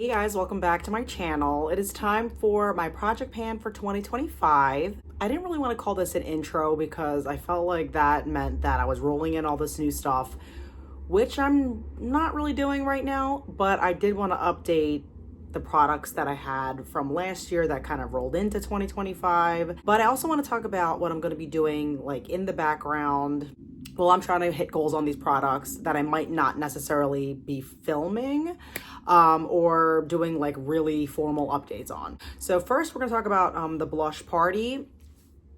Hey guys, welcome back to my channel. It is time for my project pan for 2025. I didn't really want to call this an intro because I felt like that meant that I was rolling in all this new stuff, which I'm not really doing right now, but I did want to update the products that I had from last year that kind of rolled into 2025. But I also want to talk about what I'm going to be doing like in the background. Well, I'm trying to hit goals on these products that I might not necessarily be filming or doing like really formal updates on. So first we're gonna talk about the Blush Party.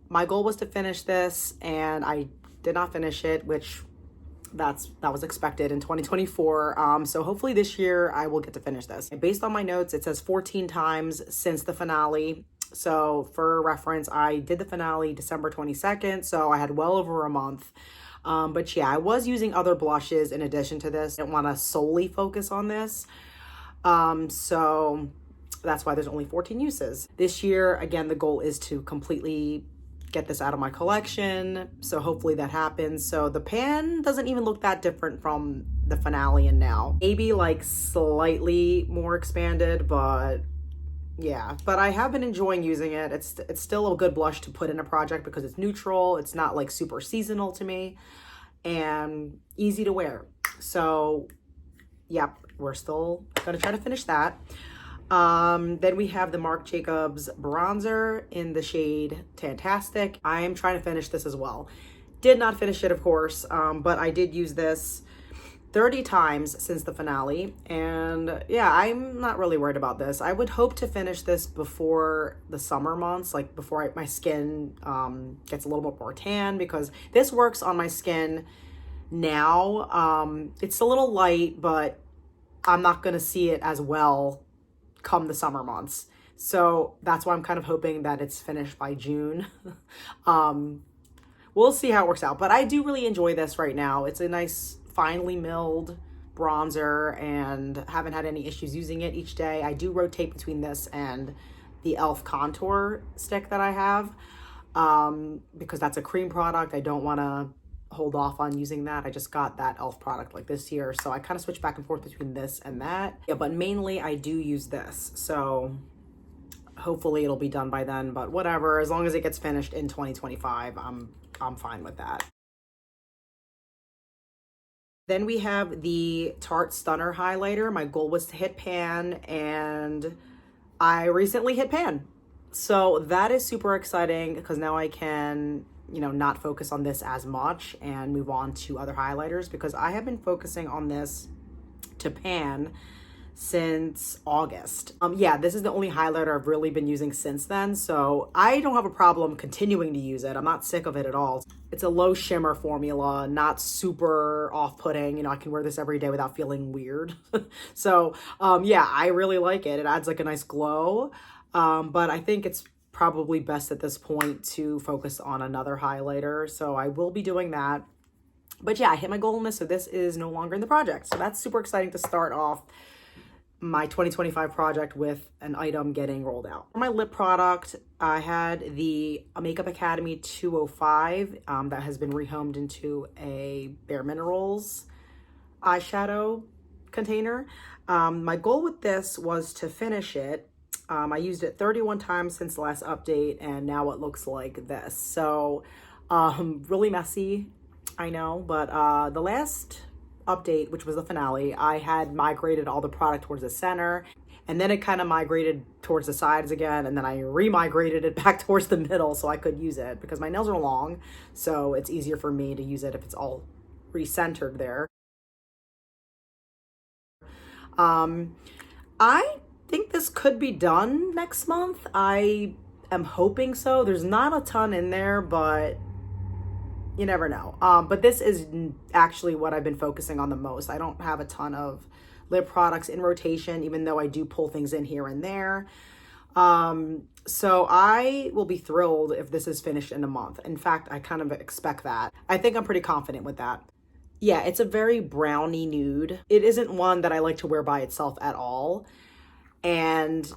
My goal was to finish this and I did not finish it, which that was expected in 2024. So hopefully this year I will get to finish this. Based on my notes, it says 14 times since the finale. So for reference, I did the finale December 22nd, so I had well over a month. But yeah, I was using other blushes in addition to this. I didn't want to solely focus on this. So that's why there's only 14 uses. This year, again, the goal is to completely get this out of my collection. So hopefully that happens. So the pan doesn't even look that different from the finale and now. Maybe like slightly more expanded, but yeah, but I have been enjoying using it. It's still a good blush to put in a project because it's neutral. It's not like super seasonal to me and easy to wear. So yep, we're still gonna try to finish that. Then we have the Marc Jacobs bronzer in the shade Tantastic. I am trying to finish this as well. Did not finish it, of course, but I did use this 30 times since the finale. And yeah, I'm not really worried about this. I would hope to finish this before the summer months, like before my skin gets a little bit more tan, because this works on my skin now. It's a little light, but I'm not going to see it as well come the summer months. So that's why I'm kind of hoping that it's finished by June. We'll see how it works out, but I do really enjoy this right now. It's a nice finely milled bronzer and haven't had any issues using it each day. I do rotate between this and the e.l.f. contour stick that I have because that's a cream product. I don't want to hold off on using that. I just got that e.l.f. product like this year, so I kind of switch back and forth between this and that. Yeah, but mainly I do use this, so hopefully it'll be done by then, but whatever, as long as it gets finished in 2025, I'm fine with that. Then we have the Tarte Stunner highlighter. My goal was to hit pan and I recently hit pan. So that is super exciting because now I can, not focus on this as much and move on to other highlighters, because I have been focusing on this to pan since August. Yeah, this is the only highlighter I've really been using since then. So I don't have a problem continuing to use it. I'm not sick of it at all. It's a low shimmer formula, not super off-putting. I can wear this every day without feeling weird. So yeah, I really like it. It adds like a nice glow. But I think it's probably best at this point to focus on another highlighter. So I will be doing that. But yeah, I hit my goal in this, so this is no longer in the project. So that's super exciting to start off my 2025 project with an item getting rolled out. For my lip product, I had the Makeup Academy 205 that has been rehomed into a Bare Minerals eyeshadow container. My goal with this was to finish it. I used it 31 times since the last update, and now it looks like this. So really messy, I know, but the last update, which was the finale, I had migrated all the product towards the center, and then it kind of migrated towards the sides again, and then I remigrated it back towards the middle so I could use it because my nails are long, so it's easier for me to use it if it's all recentered there. I think this could be done next month. I am hoping so. There's not a ton in there, but you never know. But this is actually what I've been focusing on the most. I don't have a ton of lip products in rotation, even though I do pull things in here and there. So I will be thrilled if this is finished in a month. In fact, I kind of expect that. I think I'm pretty confident with that. Yeah, it's a very brownie nude. It isn't one that I like to wear by itself at all. And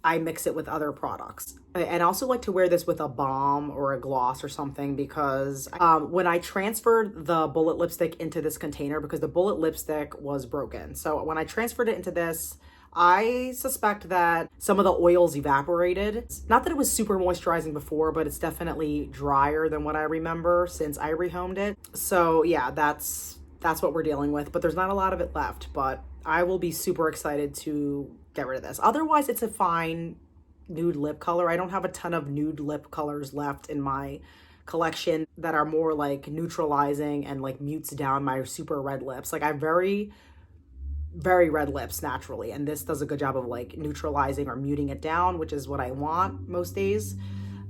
I mix it with other products. And I also like to wear this with a balm or a gloss or something because when I transferred the Bullet lipstick into this container, because the Bullet lipstick was broken. So when I transferred it into this, I suspect that some of the oils evaporated. Not that it was super moisturizing before, but it's definitely drier than what I remember since I rehomed it. So yeah, that's what we're dealing with, but there's not a lot of it left, but I will be super excited to get rid of this. Otherwise, it's a fine nude lip color. I don't have a ton of nude lip colors left in my collection that are more like neutralizing and like mutes down my super red lips. Like I have very red lips naturally, and this does a good job of like neutralizing or muting it down, which is what I want most days.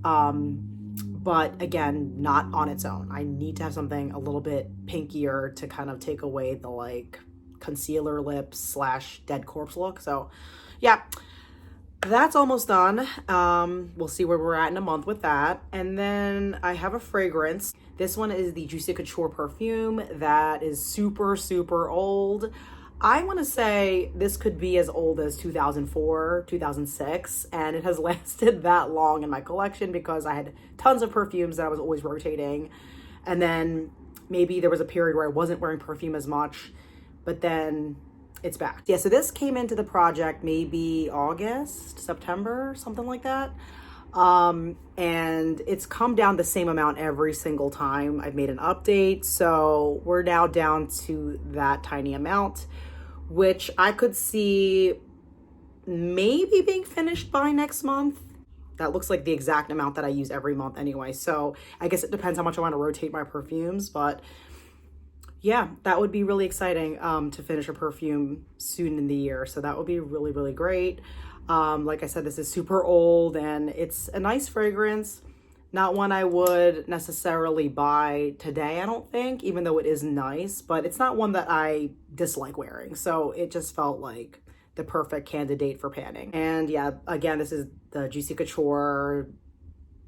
But again, not on its own. I need to have something a little bit pinkier to kind of take away the like concealer lips slash dead corpse look. So yeah, that's almost done. We'll see where we're at in a month with that. And then I have a fragrance. This one is the Juicy Couture perfume that is super, super old. I want to say this could be as old as 2004, 2006, and it has lasted that long in my collection because I had tons of perfumes that I was always rotating. And then maybe there was a period where I wasn't wearing perfume as much, but then it's back. Yeah, so this came into the project maybe August, September, something like that. And it's come down the same amount every single time I've made an update. So we're now down to that tiny amount, which I could see maybe being finished by next month. That looks like the exact amount that I use every month anyway. So I guess it depends how much I want to rotate my perfumes, but yeah, that would be really exciting to finish a perfume soon in the year. So that would be really, really great. Like I said, this is super old and it's a nice fragrance. Not one I would necessarily buy today, I don't think, even though it is nice, but it's not one that I dislike wearing. So it just felt like the perfect candidate for panning. And yeah, again, this is the Juicy Couture,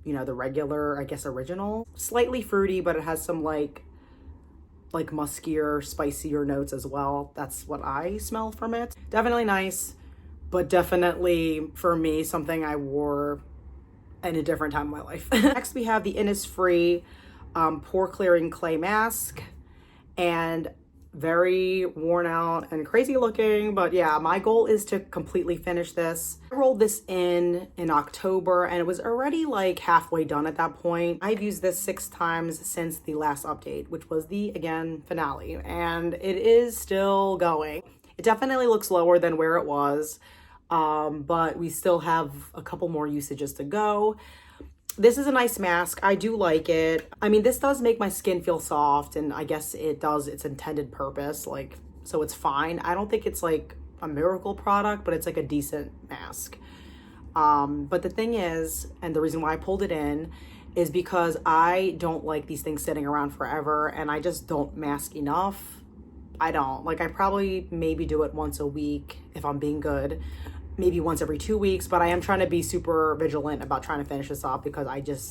you know, the regular, I guess, original. Slightly fruity, but it has some like muskier, spicier notes as well. That's what I smell from it. Definitely nice, but definitely for me, something I wore in a different time of my life. Next, we have the Innisfree Pore Clearing Clay Mask, and very worn out and crazy looking, but yeah, my goal is to completely finish this. I rolled this in October and it was already like halfway done at that point. I've used this 6 times since the last update, which was the, again, finale, and it is still going. It definitely looks lower than where it was, but we still have a couple more usages to go. This is a nice mask. I do like it. I mean, this does make my skin feel soft, and I guess it does its intended purpose, like, so it's fine. I don't think it's like a miracle product, but it's like a decent mask. But the thing is, and the reason why I pulled it in is because I don't like these things sitting around forever, and I just don't mask enough. I don't. Like, I probably maybe do it once a week if I'm being good, maybe once every 2 weeks, but I am trying to be super vigilant about trying to finish this off because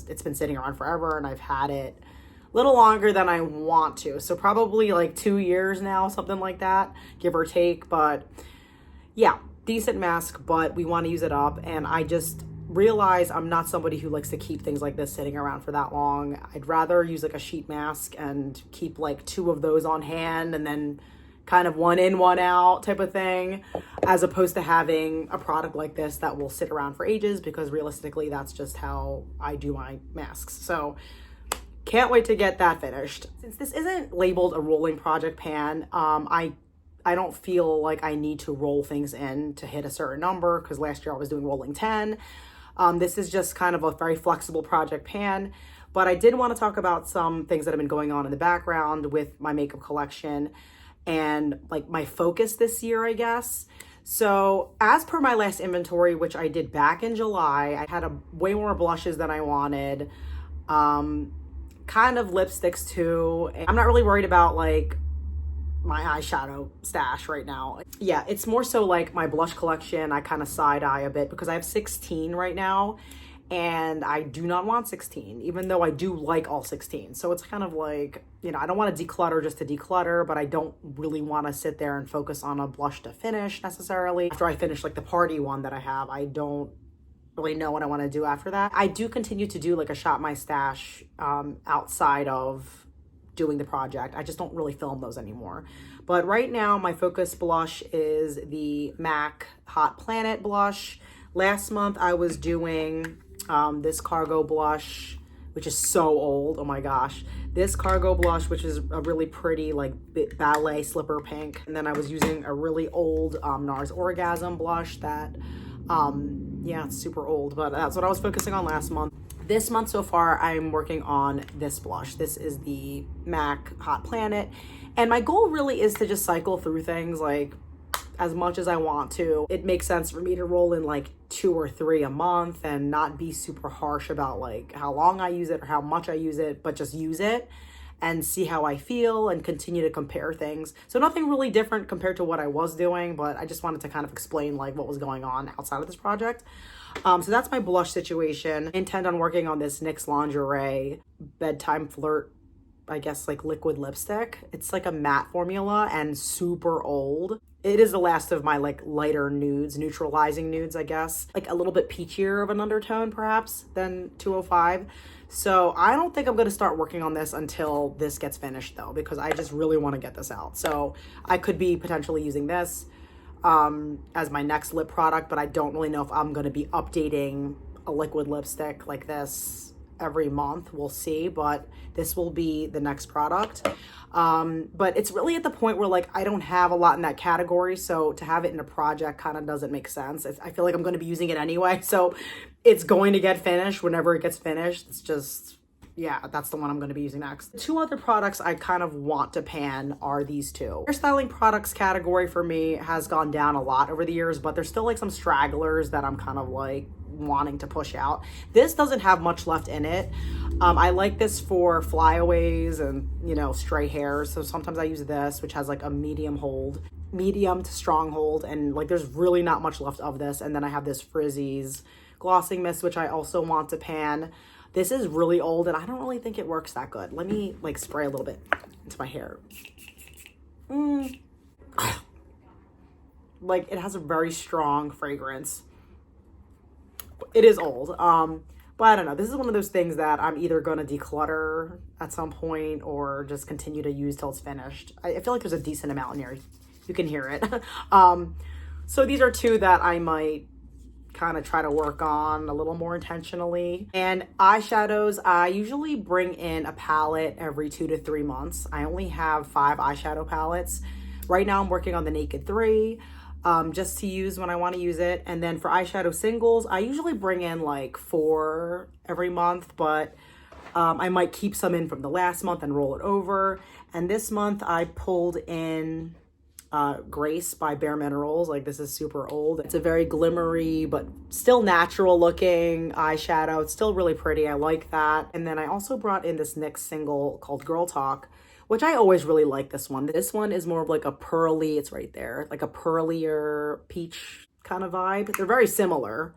it's been sitting around forever and I've had it a little longer than I want to. So probably like 2 years now, something like that, give or take. But yeah, decent mask, but we want to use it up. And I just realize I'm not somebody who likes to keep things like this sitting around for that long. I'd rather use like a sheet mask and keep like 2 of those on hand and then kind of 1 in, 1 out type of thing, as opposed to having a product like this that will sit around for ages, because realistically, that's just how I do my masks. So can't wait to get that finished. Since this isn't labeled a rolling project pan, I don't feel like I need to roll things in to hit a certain number, because last year I was doing rolling 10. This is just kind of a very flexible project pan, but I did want to talk about some things that have been going on in the background with my makeup collection and like my focus this year, I guess. So as per my last inventory, which I did back in July, I had way more blushes than I wanted, kind of lipsticks too. I'm not really worried about like my eyeshadow stash right now. Yeah, it's more so like my blush collection. I kind of side eye a bit because I have 16 right now and I do not want 16, even though I do like all 16. So it's kind of like, you know, I don't want to declutter just to declutter, but I don't really want to sit there and focus on a blush to finish necessarily. After I finish like the party one that I have, I don't really know what I want to do after that. I do continue to do like a Shop My Stash outside of doing the project. I just don't really film those anymore. But right now, my focus blush is the MAC Hot Planet blush. Last month, I was doing this Cargo blush, which is so old. Oh my gosh. This Cargo blush, which is a really pretty like ballet slipper pink. And then I was using a really old NARS Orgasm blush that, yeah, it's super old, but that's what I was focusing on last month. This month so far, I'm working on this blush. This is the MAC Hot Planet. And my goal really is to just cycle through things like as much as I want to. It makes sense for me to roll in like 2 or 3 a month and not be super harsh about like how long I use it or how much I use it, but just use it and see how I feel and continue to compare things. So nothing really different compared to what I was doing, but I just wanted to kind of explain like what was going on outside of this project. So that's my blush situation. I intend on working on this NYX Lingerie Bedtime Flirt, I guess like liquid lipstick. It's like a matte formula and super old. It is the last of my like lighter nudes, neutralizing nudes, I guess. Like a little bit peachier of an undertone perhaps than 205. So I don't think I'm gonna start working on this until this gets finished though, because I just really wanna get this out. So I could be potentially using this as my next lip product, but I don't really know if I'm gonna be updating a liquid lipstick like this every month. We'll see, but this will be the next product. But it's really at the point where like I don't have a lot in that category, so to have it in a project kind of doesn't make sense. I feel like I'm going to be using it anyway, so it's going to get finished whenever it gets finished. It's just, yeah, that's the one I'm going to be using next. 2 other products I kind of want to pan are these 2. Hairstyling products category for me has gone down a lot over the years, but there's still like some stragglers that I'm kind of like wanting to push out. This doesn't have much left in it. I like this for flyaways and, you know, stray hairs. So sometimes I use this, which has like a medium to strong hold, and like there's really not much left of this. And then I have this Frizzies glossing mist, which I also want to pan. This is really old and I don't really think it works that good. Let me like spray a little bit into my hair. Like it has a very strong fragrance. It is old, but I don't know. This is one of those things that I'm either going to declutter at some point or just continue to use till it's finished. I feel like there's a decent amount in here. You can hear it. So these are 2 that I might kind of try to work on a little more intentionally. And eyeshadows, I usually bring in a palette every 2 to 3 months. I only have 5 eyeshadow palettes. Right now I'm working on the Naked 3. Just to use when I want to use it. And then for eyeshadow singles, I usually bring in like 4 every month, but I might keep some in from the last month and roll it over. And this month I pulled in Grace by Bare Minerals. Like this is super old. It's a very glimmery but still natural looking eyeshadow. It's still really pretty. I like that. And then I also brought in this NYX single called Girl Talk, which I always really like this one. This one is more of like a pearly, it's right there, like a pearlier peach kind of vibe. They're very similar,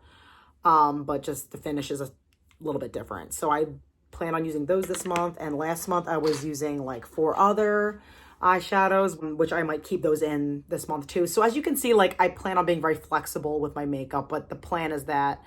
but just the finish is a little bit different. So I plan on using those this month. And last month I was using like 4 other eyeshadows, which I might keep those in this month too. So as you can see, like I plan on being very flexible with my makeup, but the plan is that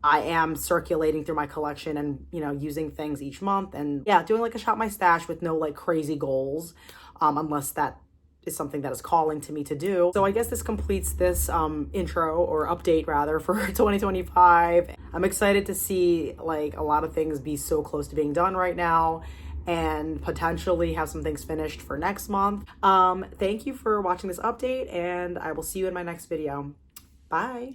I am circulating through my collection and, you know, using things each month and yeah, doing like a shop my stash with no like crazy goals, unless that is something that is calling to me to do. So I guess this completes this intro or update rather for 2025. I'm excited to see like a lot of things be so close to being done right now and potentially have some things finished for next month. Thank you for watching this update and I will see you in my next video. Bye.